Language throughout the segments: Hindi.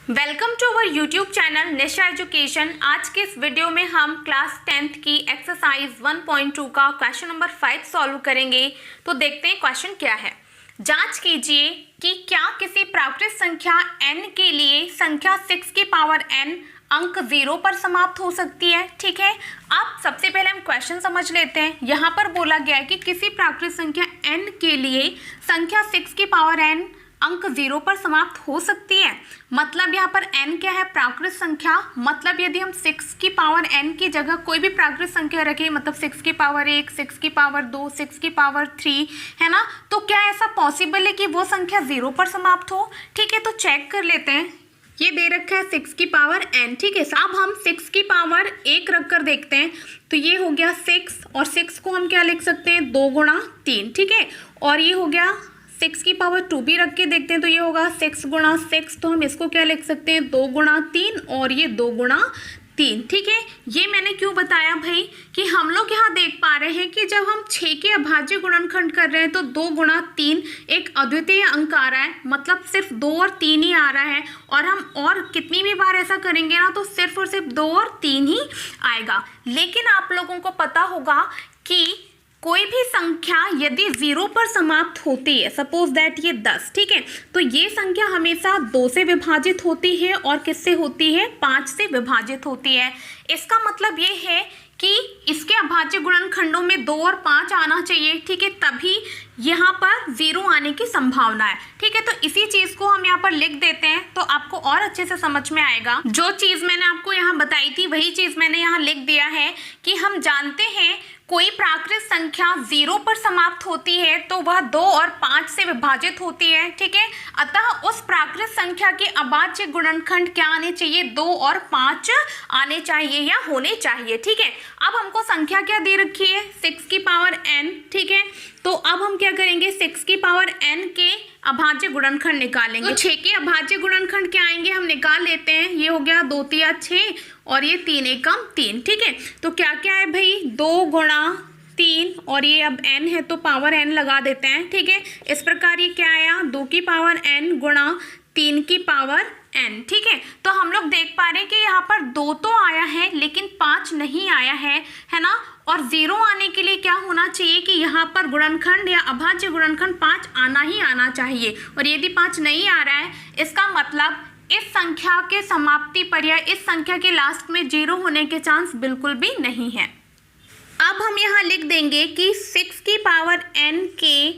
Welcome to our YouTube channel Nisha education. आज के इस वीडियो में हम क्लास 10th की एक्सरसाइज 1.2 का क्वेश्चन नंबर 5 सॉल्व करेंगे। तो देखते हैं क्वेश्चन क्या है। जांच कीजिए कि क्या किसी प्राकृत संख्या n के लिए संख्या 6 की पावर n अंक 0 पर समाप्त हो सकती है। ठीक है, अब सबसे पहले हम क्वेश्चन समझ लेते हैं। यहाँ पर बोला गया है कि किसी प्राकृत संख्या n के लिए संख्या 6 की पावर n अंक 0 पर समाप्त हो सकती है। मतलब यहाँ पर n क्या है? प्राकृत संख्या। मतलब यदि हम 6 की पावर n की जगह कोई भी प्राकृत संख्या रखें, मतलब 6 की पावर 1, 6 की पावर 2, 6 की पावर 3, है ना, तो क्या ऐसा पॉसिबल है कि वो संख्या 0 पर समाप्त हो? ठीक है, तो चेक कर लेते हैं। ये दे रखा है 6 की पावर n। ठीक है, अब हम 6 की पावर 1 रख कर देखते हैं। तो ये हो गया 6 और 6 को हम क्या लिख सकते हैं? 2 गुणा 3। ठीक है, और ये हो गया 6 की पावर 2 भी रख के देखते हैं। तो ये होगा 6 गुणा 6। तो हम इसको क्या लिख सकते हैं? 2 गुणा 3 और ये 2 गुणा 3। ठीक है, ये मैंने क्यों बताया भाई कि हम लोग यहाँ देख पा रहे हैं कि जब हम 6 के अभाज्य गुणनखंड कर रहे हैं तो 2 गुणा 3 एक अद्वितीय अंक आ रहा है। मतलब सिर्फ 2 और 3 ही आ रहा है, और हम और कितनी भी बार ऐसा करेंगे ना तो सिर्फ और सिर्फ 2 और 3 ही आएगा। लेकिन आप लोगों को पता होगा कि कोई भी संख्या यदि 0 पर समाप्त होती है, सपोज दैट ये 10, ठीक है, तो ये संख्या हमेशा 2 से विभाजित होती है और किससे होती है? 5 से विभाजित होती है। इसका मतलब ये है कि इसके अभाज्य गुणनखंडों में 2 और 5 आना चाहिए। ठीक है, तभी यहाँ पर 0 आने की संभावना है। ठीक है, तो इसी चीज को हम यहाँ पर लिख देते हैं तो आपको और अच्छे से समझ में आएगा। जो चीज मैंने आपको यहाँ बताई थी वही चीज मैंने यहाँ लिख दिया है कि हम जानते हैं कोई प्राकृत संख्या 0 पर समाप्त होती है तो वह 2 और 5 से विभाजित होती है। ठीक है, अतः उस प्राकृत संख्या के अभाज्य गुणनखंड क्या आने चाहिए? 2 और 5 आने चाहिए या होने चाहिए। ठीक है, अब हमको संख्या क्या दे रखी है? 6 की पावर n। ठीक है, तो अब हम क्या करेंगे? 6 की पावर n के अभाज्य गुणनखंड निकालेंगे। तो 6 के अभाज्य गुणनखंड क्या आएंगे? हम निकाल लेते हैं। ये हो गया 2 तिया 6 और ये 3 एकम 3। ठीक है, तो क्या क्या है भाई? 2 गुणा 3 और ये अब n है तो पावर n लगा देते हैं। ठीक है, इस प्रकार ये क्या आया? 2 की पावर n गुणा 3 की पावर n। ठीक है, तो हम लोग देख पा रहे हैं कि यहाँ पर 2 तो आया है लेकिन 5 नहीं आया है ना। और 0 आने के लिए क्या होना चाहिए कि यहाँ पर गुणनखंड या अभाज्य गुणनखंड 5 आना ही आना चाहिए। और यदि 5 नहीं आ रहा है, इसका मतलब इस संख्या के समाप्ति पर या इस संख्या के लास्ट में 0 होने के चांस बिल्कुल भी नहीं है। अब हम यहाँ लिख देंगे कि 6 की पावर n के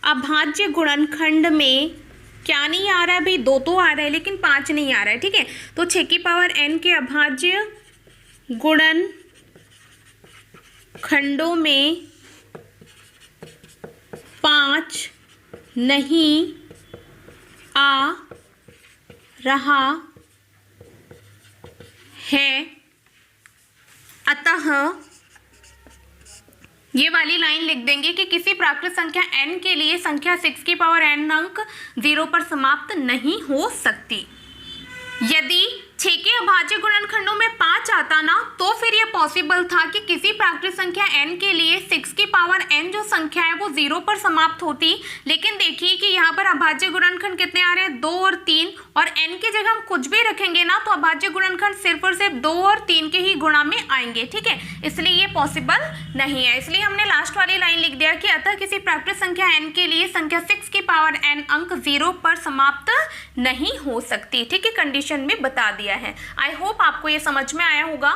अभाज्य गुणनखंड में क्या नहीं आ रहा है भाई? 2 तो आ रहा है लेकिन 5 नहीं आ रहा है। ठीक है, तो 6 की पावर n के अभाज्य गुणनखंडों में 5 नहीं आ रहा है, अतः ये वाली लाइन लिख देंगे कि किसी प्राकृत संख्या n के लिए संख्या 6 की पावर n अंक 0 पर समाप्त नहीं हो सकती। यदि 6 के अभाज्य गुणनखंडों में 5 आता ना तो फिर यह पॉसिबल था कि किसी प्राकृत संख्या n के लिए 6 की पावर n जो संख्या है वो 0 पर समाप्त होती। लेकिन देखिए कि यहाँ पर अभाज्य गुणनखंड कितने आ रहे हैं? 2 और 3, और n की जगह हम कुछ भी रखेंगे ना तो अभाज्य गुणनखंड सिर्फ और सिर्फ 2 और 3 के ही गुणा में आएंगे। ठीक है, इसलिए ये पॉसिबल नहीं है। इसलिए हमने लास्ट वाली लाइन लिख दिया कि अतः किसी प्राकृत संख्या n के लिए संख्या 6 की पावर n अंक 0 पर समाप्त नहीं हो सकती। ठीक है, कंडीशन में बता दिया है। आई होप आपको ये समझ में आया होगा।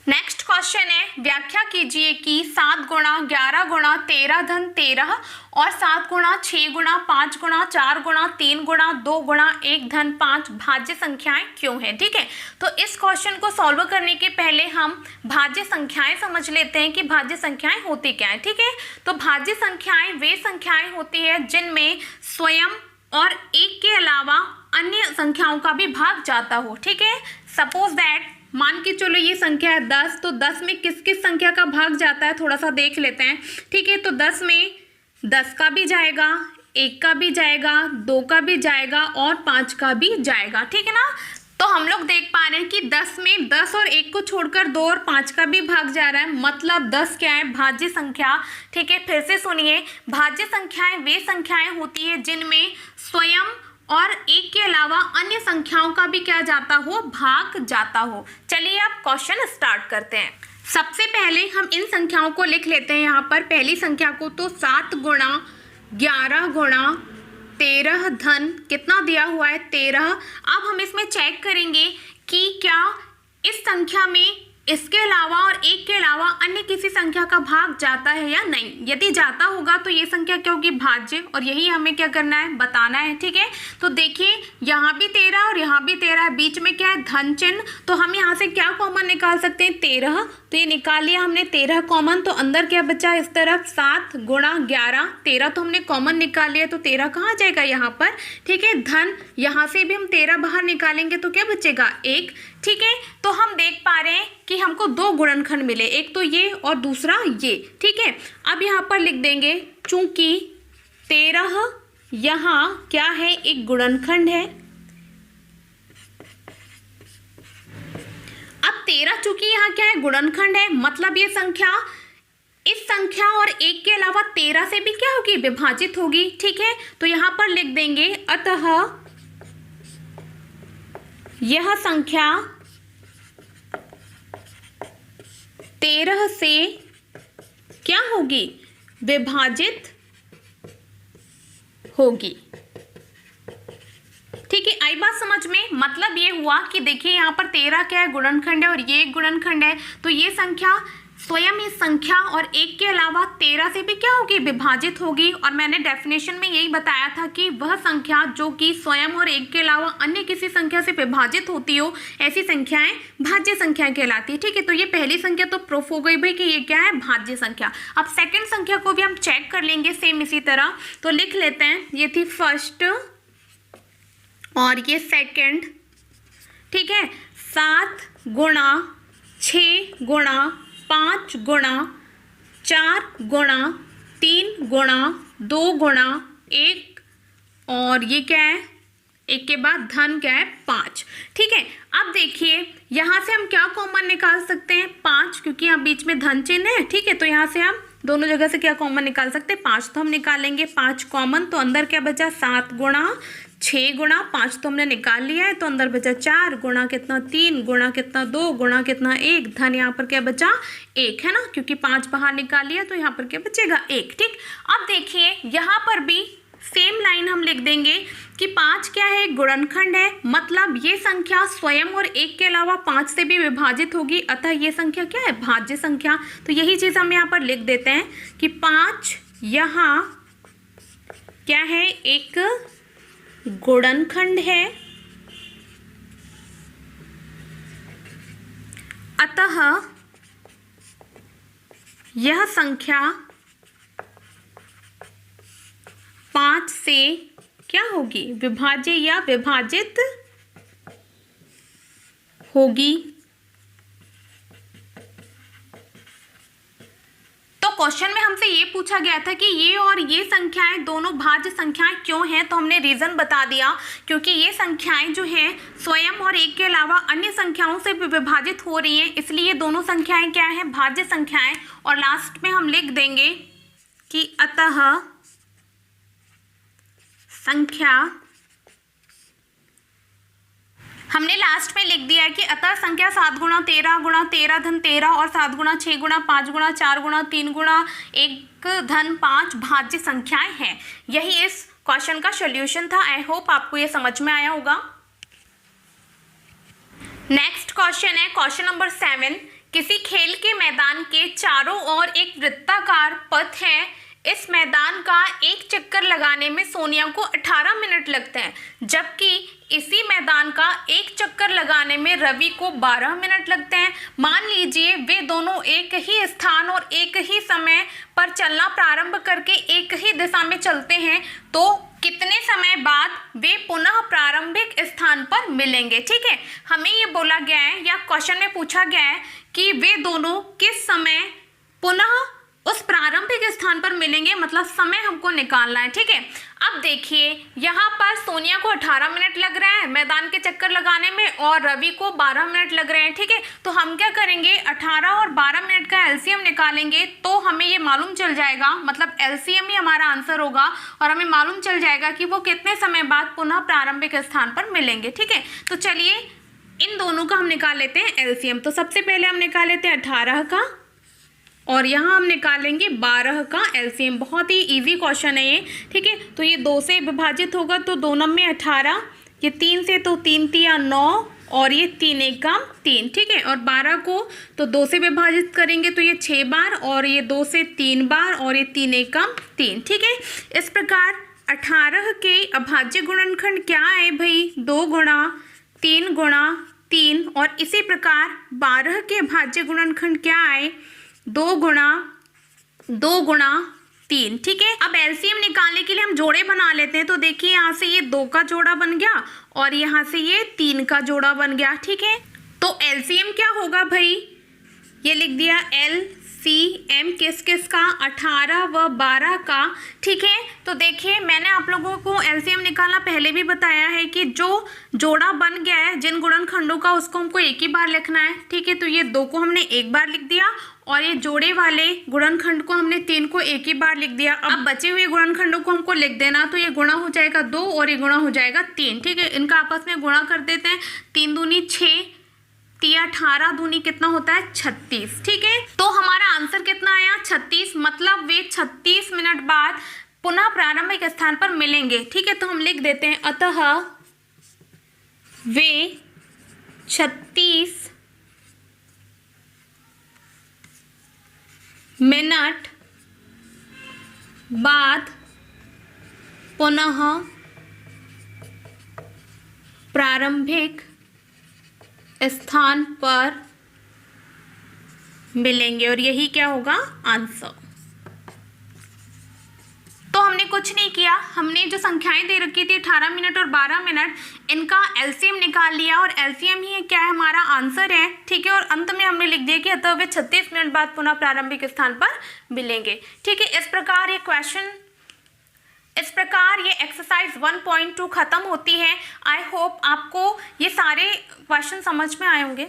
नेक्स्ट क्वेश्चन है, व्याख्या कीजिए कि 7 गुणा 11 गुणा 13 धन 13 और 7 गुणा 6 गुणा 5 गुणा 4 गुणा 3 गुणा 2 गुणा 1 धन 5 भाज्य संख्याएं क्यों हैं? ठीक है, तो इस क्वेश्चन को सॉल्व करने के पहले हम भाज्य संख्याएं समझ लेते हैं कि भाज्य संख्याएं होती क्या है। ठीक है, तो भाज्य संख्याएं वे संख्याएं होती है जिनमें स्वयं और एक के अलावा अन्य संख्याओं का भी भाग जाता हो। ठीक है, सपोज दैट मान के चलो ये संख्या है 10, तो 10 में किस किस संख्या का भाग जाता है थोड़ा सा देख लेते हैं। ठीक है, तो 10 में 10 का भी जाएगा, 1 का भी जाएगा, 2 का भी जाएगा और 5 का भी जाएगा। ठीक है ना, तो हम लोग देख पा रहे हैं कि 10 में 10 और 1 को छोड़कर 2 और 5 का भी भाग जा रहा है। मतलब 10 क्या है? भाज्य संख्या। ठीक है, फिर से सुनिए, भाज्य संख्याएं वे संख्याएं होती है जिनमें स्वयं और एक के के अलावा अन्य संख्याओं का भी क्या जाता हो, भाग जाता हो। चलिए अब क्वेश्चन स्टार्ट करते हैं। सबसे पहले हम इन संख्याओं को लिख लेते हैं यहाँ पर। पहली संख्या को तो 7 गुणा 11 गुणा 13 धन कितना दिया हुआ है, 13। अब हम इसमें चेक करेंगे कि क्या इस संख्या में इसके अलावा और एक के अलावा अन्य किसी संख्या का भाग जाता है या नहीं। यदि जाता होगा तो ये संख्या क्या होगी, भाज्य, और यही हमें क्या करना है, बताना है। ठीक है, तो देखिए यहाँ भी 13 और यहाँ भी 13 है, बीच में क्या है, धन चिन्ह। तो हम यहाँ से क्या कॉमन निकाल सकते हैं, 13। तो ये निकाल लिया हमने 13 कॉमन, तो अंदर क्या बचा इस तरफ 7 गुणा 11, 13 तो हमने कॉमन निकाल लिया, तो 13 कहाँ जाएगा, यहाँ पर। ठीक है, धन यहाँ से भी हम 13 बाहर निकालेंगे तो क्या बचेगा, 1। ठीक है, तो हम देख पा रहे हैं कि हमको 2 गुणनखंड मिले, एक तो ये और दूसरा ये। ठीक है, अब यहाँ पर लिख देंगे चूंकि 13 यहाँ क्या है, एक गुणनखंड है। अब 13 चूंकि यहाँ क्या है, गुणनखंड है, मतलब ये संख्या इस संख्या और एक के अलावा 13 से भी क्या होगी, विभाजित होगी। ठीक है, तो यहाँ पर लिख देंगे अतः यह संख्या 13 से क्या होगी, विभाजित होगी। ठीक है, आई बात समझ में। मतलब ये हुआ कि देखिए यहाँ पर 13 क्या है, गुणनखंड है, और ये एक गुणनखंड है, तो ये संख्या स्वयं इस संख्या और एक के अलावा 13 से भी क्या होगी, विभाजित होगी। और मैंने डेफिनेशन में यही बताया था कि वह संख्या जो कि स्वयं और एक के अलावा अन्य किसी संख्या से विभाजित होती हो, ऐसी संख्याएं भाज्य संख्याएं कहलाती है। ठीक है, तो ये पहली संख्या तो प्रूफ हो गई भाई कि ये क्या है, भाज्य संख्या। अब सेकेंड संख्या को भी हम चेक कर लेंगे सेम इसी तरह। तो लिख लेते हैं, ये थी फर्स्ट और ये सेकेंड। ठीक है, 7 गुणा 6 गुणा 5 गुणा 4 गुणा 3 गुणा 2 गुणा 1, और ये क्या है, एक के बाद धन क्या है, 5। ठीक है, अब देखिए यहाँ से हम क्या कॉमन निकाल सकते हैं, 5, क्योंकि यहाँ बीच में धन चिन्ह है। ठीक है, तो यहाँ से हम दोनों जगह से क्या कॉमन निकाल सकते हैं, 5 तो हम निकालेंगे, 5 कॉमन, तो अंदर क्या बचा, 7 गुणा 6 गुणा 5 तो हमने निकाल लिया है, तो अंदर बचा 4 गुणा कितना, 3 गुणा कितना, 2 गुणा कितना, 1, धन यहाँ पर क्या बचा, 1 है ना, क्योंकि 5 बाहर निकाल लिया, तो यहाँ पर क्या बचेगा, 1। ठीक, अब देखिए यहाँ पर भी सेम लाइन हम लिख देंगे कि 5 क्या है, गुणनखंड है, मतलब ये संख्या स्वयं और एक के अलावा 5 से भी विभाजित होगी, अतः ये संख्या क्या है, भाज्य संख्या। तो यही चीज़ हम यहाँ पर लिख देते हैं कि 5 यहाँ क्या है, एक गुणनखंड है, अतः यह संख्या 5 से क्या होगी, विभाज्य या विभाजित होगी। तो क्वेश्चन में हमसे ये पूछा गया था कि ये और ये संख्याएं दोनों भाज्य संख्याएं क्यों हैं, तो हमने रीजन बता दिया, क्योंकि ये संख्याएं जो हैं स्वयं और एक के अलावा अन्य संख्याओं से भी विभाजित हो रही हैं, इसलिए दोनों संख्याएं क्या हैं, भाज्य संख्याएं। और लास्ट में हम लिख देंगे कि अतः संख्या, हमने लास्ट में लिख दिया है कि अतः संख्या 7 गुणा 13 गुणा 13 धन 13 और 7 गुणा 6 गुणा 5 गुणा 4 गुणा 3 गुणा 1 धन 5 भाज्य संख्याएं हैं। यही इस क्वेश्चन का सॉल्यूशन था। आई होप आपको ये समझ में आया होगा। नेक्स्ट क्वेश्चन है क्वेश्चन नंबर 7। किसी खेल के मैदान के चारों ओर एक वृत्ताकार पथ है। इस मैदान का एक चक्कर लगाने में सोनिया को 18 मिनट लगते हैं, जबकि इसी मैदान का एक चक्कर लगाने में रवि को 12 मिनट लगते हैं। मान लीजिए वे दोनों एक ही स्थान और एक ही समय पर चलना प्रारंभ करके एक ही दिशा में चलते हैं, तो कितने समय बाद वे पुनः प्रारंभिक स्थान पर मिलेंगे। ठीक है, हमें ये बोला गया है या क्वेश्चन में पूछा गया है कि वे दोनों किस समय पुनः उस प्रारंभिक स्थान पर मिलेंगे, मतलब समय हमको निकालना है। ठीक है, अब देखिए यहाँ पर सोनिया को 18 मिनट लग रहा है मैदान के चक्कर लगाने में और रवि को 12 मिनट लग रहे हैं। ठीक है, तो हम क्या करेंगे, 18 और 12 मिनट का एलसीएम निकालेंगे तो हमें ये मालूम चल जाएगा, मतलब एलसीएम ही हमारा आंसर होगा और हमें मालूम चल जाएगा कि वो कितने समय बाद पुनः प्रारंभिक स्थान पर मिलेंगे। ठीक है, तो चलिए इन दोनों का हम निकाल लेते हैं एलसीएम। तो सबसे पहले हम निकाल लेते हैं 18 का और यहाँ हम निकालेंगे 12 का एलसीएम। बहुत ही इजी क्वेश्चन है ये। ठीक है, तो ये 2 से विभाजित होगा तो 2 नंबर 18, ये 3 से तो 3 तिया 9 और ये 3 एकम 3। ठीक है, और 12 को तो 2 से विभाजित करेंगे तो ये 6 बार और ये 2 से 3 बार और ये 3 एकम 3। ठीक है, इस प्रकार 18 के अभाज्य गुणनखंड क्या है भाई, 2 गुणा 3 गुणा 3 और इसी प्रकार 12 के अभाज्य गुणनखंड क्या आए, 2 गुणा 3। ठीक है, अब एलसीएम निकालने के लिए हम जोड़े बना लेते हैं। तो देखिए यहाँ से ये 2 का जोड़ा बन गया और यहाँ से ये 3 का जोड़ा बन गया। ठीक है, तो एलसीएम क्या होगा भाई, ये लिख दिया एलसीएम किस किस का, 18 व 12 का। ठीक है, तो देखिए मैंने आप लोगों को एलसीएम निकालना पहले भी बताया है कि जो जोड़ा बन गया है जिन गुणनखंडों का उसको हमको एक ही बार लिखना है। ठीक है, तो ये 2 को हमने एक बार लिख दिया और ये जोड़े वाले गुणनखंड को हमने 3 को एक ही बार लिख दिया। अब बचे हुए गुणनखंडों को हमको लिख देना, तो ये गुणा हो जाएगा 2 और ये गुणा हो जाएगा 3। ठीक है, इनका आपस में गुणा कर देते हैं, 3 दूनी 6, 3 18 दूनी कितना होता है 36। ठीक है, तो हमारा आंसर कितना आया 36, मतलब वे 36 मिनट बाद पुनः प्रारंभिक स्थान पर मिलेंगे। ठीक है, तो हम लिख देते हैं अतः वे 36 मिनट बाद पुनः प्रारंभिक स्थान पर मिलेंगे और यही क्या होगा आंसर। तो हमने कुछ नहीं किया, हमने जो संख्याएं दे रखी थी 18 मिनट और 12 मिनट, इनका एलसीएम निकाल लिया और एलसीएम ही क्या है हमारा आंसर है। ठीक है, और अंत में हमने लिख दिया कि अतः वे 36 मिनट बाद पुनः प्रारंभिक स्थान पर मिलेंगे। ठीक है, इस प्रकार ये एक्सरसाइज 1.2 खत्म होती है। आई होप आपको ये सारे क्वेश्चन समझ में आए होंगे।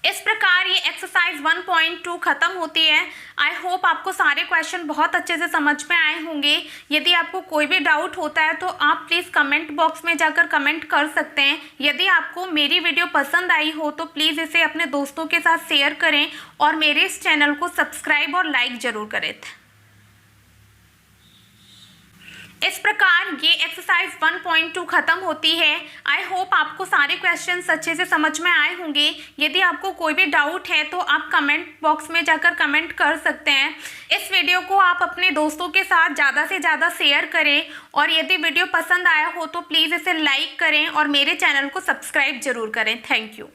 इस प्रकार ये एक्सरसाइज 1.2 खत्म होती है। आई होप आपको सारे क्वेश्चन बहुत अच्छे से समझ में आए होंगे। यदि आपको कोई भी डाउट होता है तो आप प्लीज़ कमेंट बॉक्स में जाकर कमेंट कर सकते हैं। यदि आपको मेरी वीडियो पसंद आई हो तो प्लीज़ इसे अपने दोस्तों के साथ शेयर करें और मेरे इस चैनल को सब्सक्राइब और लाइक ज़रूर करें। इस प्रकार ये एक्सरसाइज 1.2 खत्म होती है। आई होप आपको सारे क्वेश्चंस अच्छे से समझ में आए होंगे। यदि आपको कोई भी डाउट है तो आप कमेंट बॉक्स में जाकर कमेंट कर सकते हैं। इस वीडियो को आप अपने दोस्तों के साथ ज़्यादा से ज़्यादा शेयर करें और यदि वीडियो पसंद आया हो तो प्लीज़ इसे लाइक करें और मेरे चैनल को सब्सक्राइब जरूर करें। Thank you.